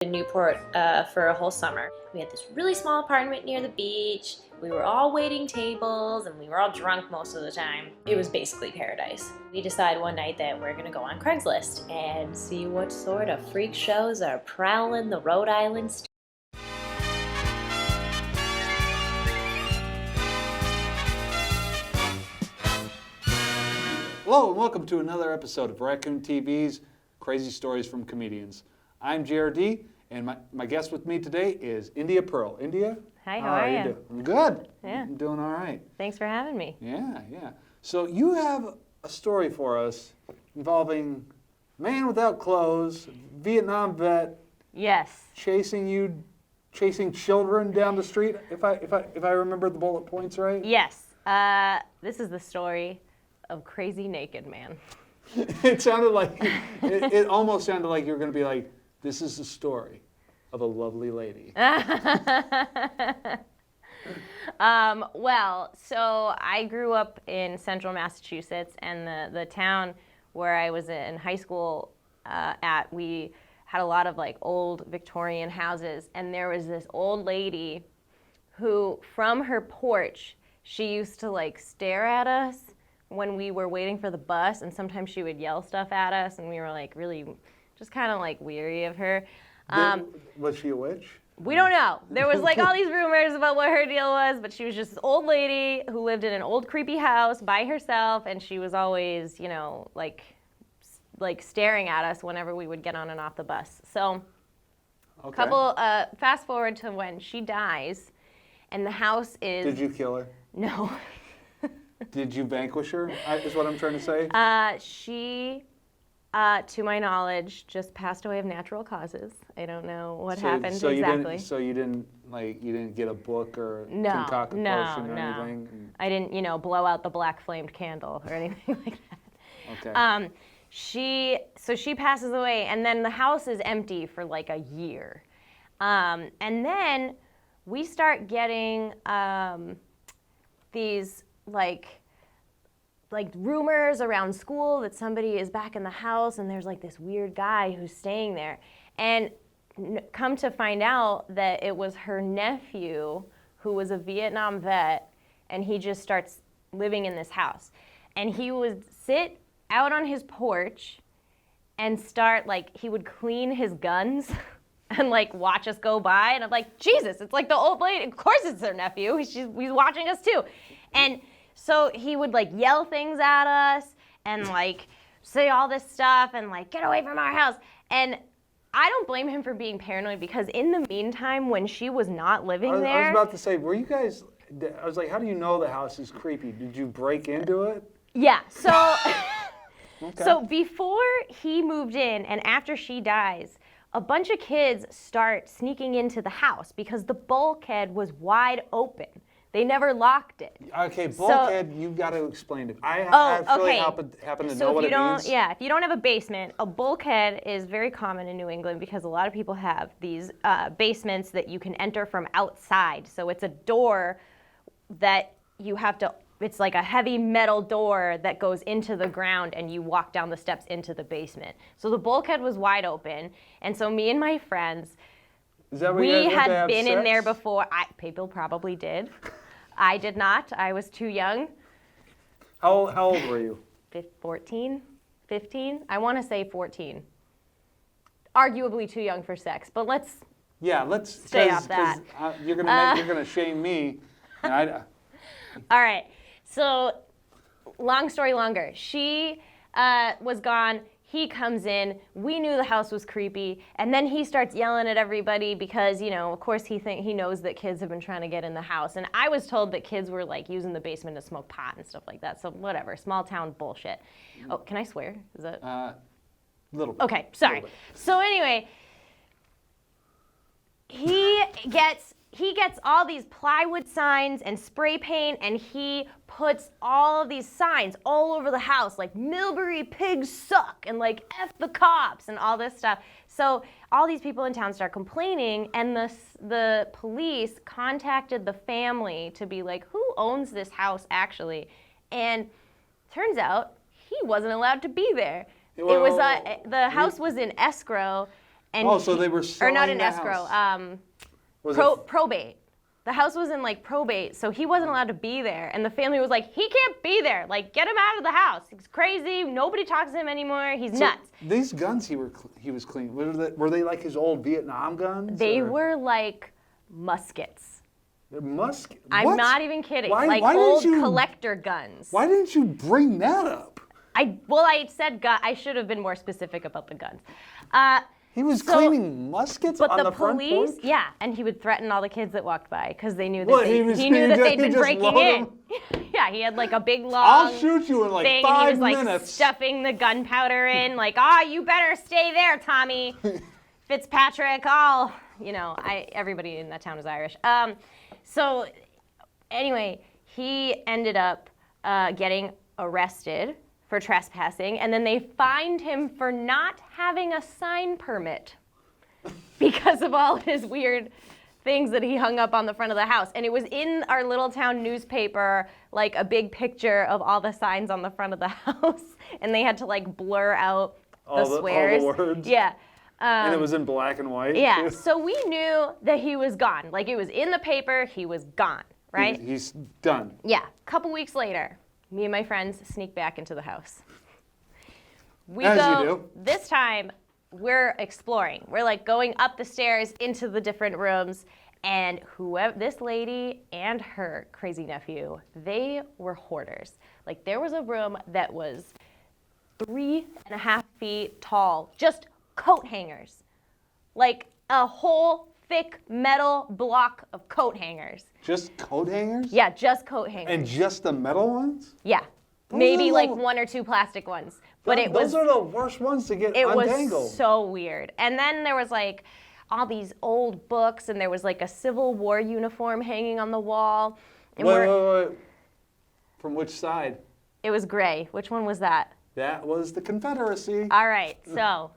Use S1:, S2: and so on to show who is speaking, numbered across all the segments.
S1: in Newport for a whole summer. We had this really small apartment near the beach. We were all waiting tables and we were all drunk most of the time. It was basically paradise. We decided one night that we're gonna go on Craigslist and see what sort of freak shows are prowling the Rhode Island streets.
S2: Hello and welcome to another episode of Raccoon TV's Crazy Stories from Comedians. I'm JRD, and my guest with me today is India Pearl. India?
S1: Hi, how are you?
S2: Doing? I'm good.
S1: Yeah.
S2: I'm doing all right.
S1: Thanks for having me.
S2: Yeah. So you have a story for us involving man without clothes, Vietnam vet.
S1: Yes.
S2: Chasing children down the street. If I remember the bullet points right.
S1: Yes. This is the story of Crazy Naked Man.
S2: It sounded like it almost sounded like you were going to be like, this is the story of a lovely lady.
S1: Well, so I grew up in central Massachusetts, and the town where I was in high school we had a lot of like old Victorian houses, and there was this old lady who, from her porch, she used to like stare at us when we were waiting for the bus, and sometimes she would yell stuff at us, and we were like really just kind of like weary of her.
S2: Was she a witch?
S1: We don't know. There was like all these rumors about what her deal was, but she was just this old lady who lived in an old creepy house by herself, and she was always, like staring at us whenever we would get on and off the bus. So,
S2: Okay.
S1: fast forward to when she dies, and the house is.
S2: Did you kill her?
S1: No.
S2: Did you vanquish her? Is what I'm trying to say.
S1: She, to my knowledge, just passed away of natural causes. I don't know what happened exactly.
S2: You didn't get a book or concoct a potion or anything.
S1: I didn't, blow out the black flamed candle or anything like that.
S2: Okay.
S1: She passes away, and then the house is empty for like a year, and then we start getting these like rumors around school that somebody is back in the house, and there's like this weird guy who's staying there, and come to find out that it was her nephew who was a Vietnam vet, and he just starts living in this house, and he would sit out on his porch and he would clean his guns and like watch us go by, and I'm like, Jesus, it's like the old lady. Of course it's her nephew. He's watching us too. And so he would like yell things at us and like say all this stuff and like, get away from our house. And I don't blame him for being paranoid, because in the meantime, when she was not living there.
S2: I was about to say, were you guys, I was like, how do you know the house is creepy? Did you break into it?
S1: Yeah, so,
S2: Okay.
S1: So before he moved in and after she dies, a bunch of kids start sneaking into the house because the bulkhead was wide open. They never locked it.
S2: Okay, bulkhead, you've got to explain it. I actually happen to know what it means.
S1: Yeah, if you don't have a basement, a bulkhead is very common in New England because a lot of people have these basements that you can enter from outside. So it's a door that you have to, it's like a heavy metal door that goes into the ground, and you walk down the steps into the basement. So the bulkhead was wide open, and so me and my friends, we had been in there before. People probably did. I did not. I was too young.
S2: How old were you?
S1: 14, 15. I want to say 14. Arguably too young for sex, but let's stay off that.
S2: You're gonna shame me. And
S1: All right. So, long story longer. She was gone. He comes in, we knew the house was creepy, and then he starts yelling at everybody because, of course he knows that kids have been trying to get in the house. And I was told that kids were like using the basement to smoke pot and stuff like that. So whatever, small town bullshit. Oh, can I swear? Is that?
S2: Little bit.
S1: Okay, sorry. So anyway, he gets all these plywood signs and spray paint, and he puts all of these signs all over the house, like Millbury pigs suck and like F the cops and all this stuff. So all these people in town start complaining, and the police contacted the family to be like, who owns this house actually? And turns out he wasn't allowed to be there. The house was in escrow, And
S2: Oh, so they were selling
S1: or not in
S2: the
S1: escrow.
S2: house. Was it-
S1: Probate. The house was in like probate, so he wasn't allowed to be there. And the family was like, he can't be there. Like, get him out of the house. He's crazy. Nobody talks to him anymore. He's
S2: so
S1: nuts.
S2: These guns he was cleaning, were they like his old Vietnam guns?
S1: They
S2: or?
S1: were like muskets.
S2: They're musket.
S1: I'm
S2: What?
S1: not even kidding.
S2: Why
S1: like
S2: didn't
S1: old
S2: you-
S1: collector guns.
S2: Why didn't you bring that up?
S1: I said gun. I should have been more specific about the guns.
S2: He was
S1: So-
S2: cleaning muskets
S1: But
S2: on the front
S1: police,
S2: porch?
S1: yeah, and he would threaten all the kids that walked by because they knew that
S2: What,
S1: he
S2: he
S1: knew that
S2: just-
S1: they'd
S2: he
S1: been
S2: just
S1: breaking
S2: loaded
S1: in. Yeah, he had like a big long
S2: I'll shoot you in like
S1: thing,
S2: 5
S1: and he was like
S2: minutes.
S1: stuffing the gunpowder in, like, you better stay there, Tommy Fitzpatrick. Everybody in that town is Irish. So anyway, he ended up getting arrested for trespassing, and then they fined him for not having a sign permit because of all his weird things that he hung up on the front of the house. And it was in our little town newspaper, like a big picture of all the signs on the front of the house, and they had to like blur out the swears.
S2: all the words?
S1: Yeah.
S2: And it was in black and white?
S1: Yeah, so we knew that he was gone. Like, it was in the paper, he was gone, right?
S2: He's done.
S1: Yeah, a couple weeks later, me and my friends sneak back into the house. We
S2: As
S1: go,
S2: you do.
S1: this time, we're exploring. We're like going up the stairs into the different rooms, and this lady and her crazy nephew, they were hoarders. Like, there was a room that was 3.5 feet tall, just coat hangers. Like a whole thick metal block of coat hangers.
S2: Just coat hangers?
S1: Yeah, just coat hangers.
S2: And just the metal ones?
S1: Yeah.
S2: Those
S1: Maybe
S2: are
S1: like
S2: the-
S1: 1 or 2 plastic ones. But
S2: Those are the worst ones to get
S1: it
S2: untangled.
S1: was so weird. And then there was like all these old books, and there was like a Civil War uniform hanging on the wall. And
S2: Wait. From which side?
S1: it was gray. Which one was that?
S2: That was the Confederacy.
S1: All right, so,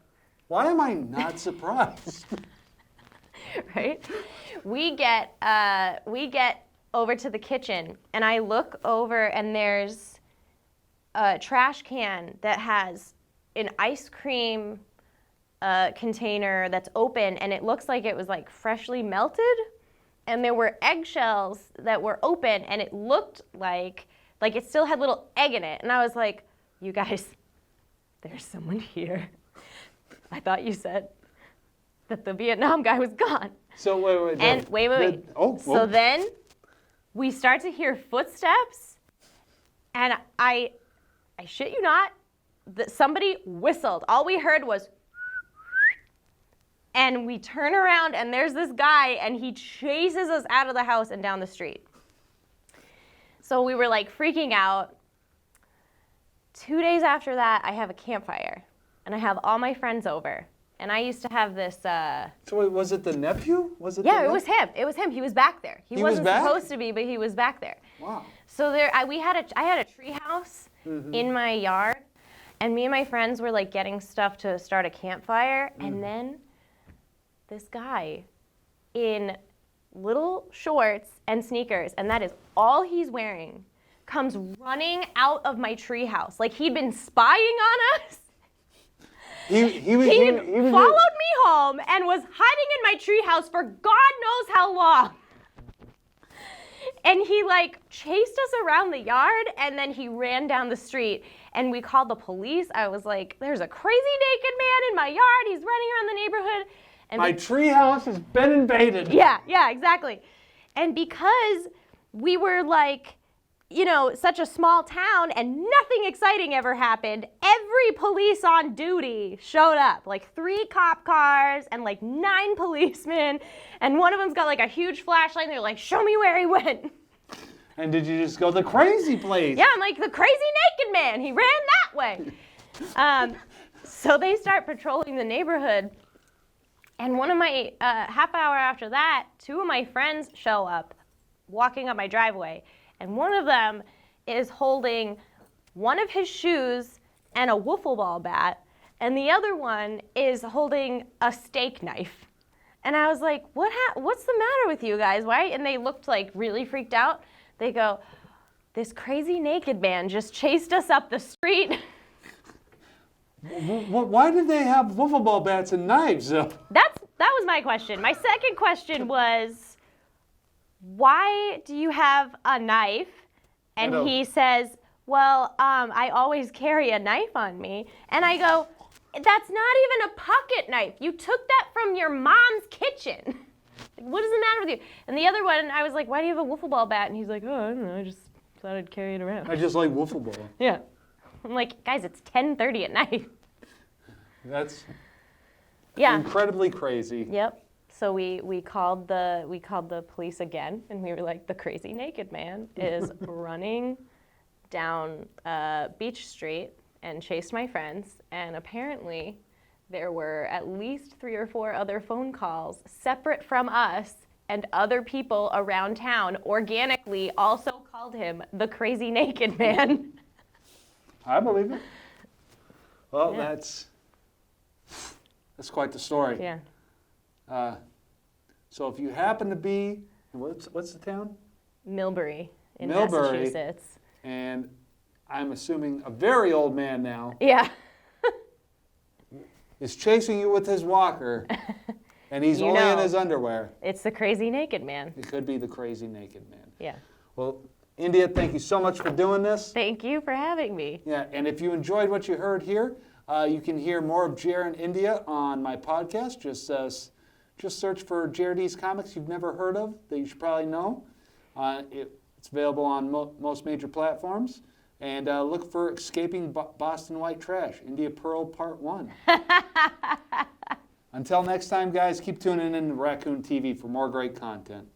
S2: Why am I not surprised?
S1: right? We get over to the kitchen, and I look over, and there's a trash can that has an ice cream container that's open, and it looks like it was like freshly melted, and there were eggshells that were open, and it looked like it still had little egg in it. And I was like, you guys, there's someone here. I thought you said that the Vietnam guy was gone.
S2: So wait.
S1: And wait. So then we start to hear footsteps, and I shit you not, that somebody whistled. All we heard was, and we turn around, and there's this guy, and he chases us out of the house and down the street. So we were like freaking out. 2 days after that, I have a campfire, and I have all my friends over. And I used to have this.
S2: So wait, was it the nephew? Was it?
S1: Yeah, it was him. It was him. He was back there. He
S2: was
S1: wasn't
S2: back?
S1: supposed to be, but he was back there.
S2: Wow.
S1: So I had a tree house in my yard, and me and my friends were like getting stuff to start a campfire, and then this guy in little shorts and sneakers, and that is all he's wearing, comes running out of my tree house like he'd been spying on us.
S2: He
S1: Followed me home and was hiding in my treehouse for God knows how long. And he like chased us around the yard, and then he ran down the street, and we called the police. I was like, there's a crazy naked man in my yard. He's running around the neighborhood. And
S2: My treehouse has been invaded.
S1: yeah, exactly. And because we were like, such a small town and nothing exciting ever happened, every police on duty showed up. Like 3 cop cars and like 9 policemen. And one of them's got like a huge flashlight, and they're like, show me where he went.
S2: And did you just go the crazy place?
S1: Yeah, I'm like, the crazy naked man. He ran that way. So they start patrolling the neighborhood. And one of my, half hour after that, 2 of my friends show up walking up my driveway. And one of them is holding one of his shoes and a wiffle ball bat, and the other one is holding a steak knife. And I was like, what's the matter with you guys? Why? And they looked like really freaked out. They go, this crazy naked man just chased us up the street.
S2: Why did they have wiffle ball bats and knives?
S1: That was my question. My second question was, why do you have a knife? And he says, well, I always carry a knife on me. And I go, that's not even a pocket knife. You took that from your mom's kitchen. What does it matter with you? And the other one, I was like, why do you have a wiffle ball bat? And he's like, oh, I don't know. I just thought I'd carry it around.
S2: I just like wiffle ball.
S1: Yeah. I'm like, guys, it's 10:30 at night.
S2: That's
S1: Yeah.
S2: incredibly crazy.
S1: Yep. So we called the police again, and we were like, the crazy naked man is running down Beach Street and chased my friends, and apparently there were at least 3 or 4 other phone calls separate from us, and other people around town organically also called him the crazy naked man.
S2: I believe it. Well,
S1: Yeah.
S2: that's quite the story.
S1: Yeah.
S2: So if you happen to be, what's the town?
S1: Millbury in
S2: Millbury.
S1: Massachusetts.
S2: And I'm assuming a very old man now
S1: Yeah.
S2: is chasing you with his walker, and he's
S1: You
S2: only in
S1: know.
S2: his underwear.
S1: It's the crazy naked man.
S2: It could be the crazy naked man.
S1: Yeah.
S2: Well, India, thank you so much for doing this.
S1: Thank you for having me.
S2: Yeah, and if you enjoyed what you heard here, you can hear more of Jer and India on my podcast. Just search for JRD's Comics you've never heard of that you should probably know. It's available on most major platforms. And look for Escaping Boston White Trash, India Pearl Part 1. Until next time, guys, keep tuning in to Raccoon TV for more great content.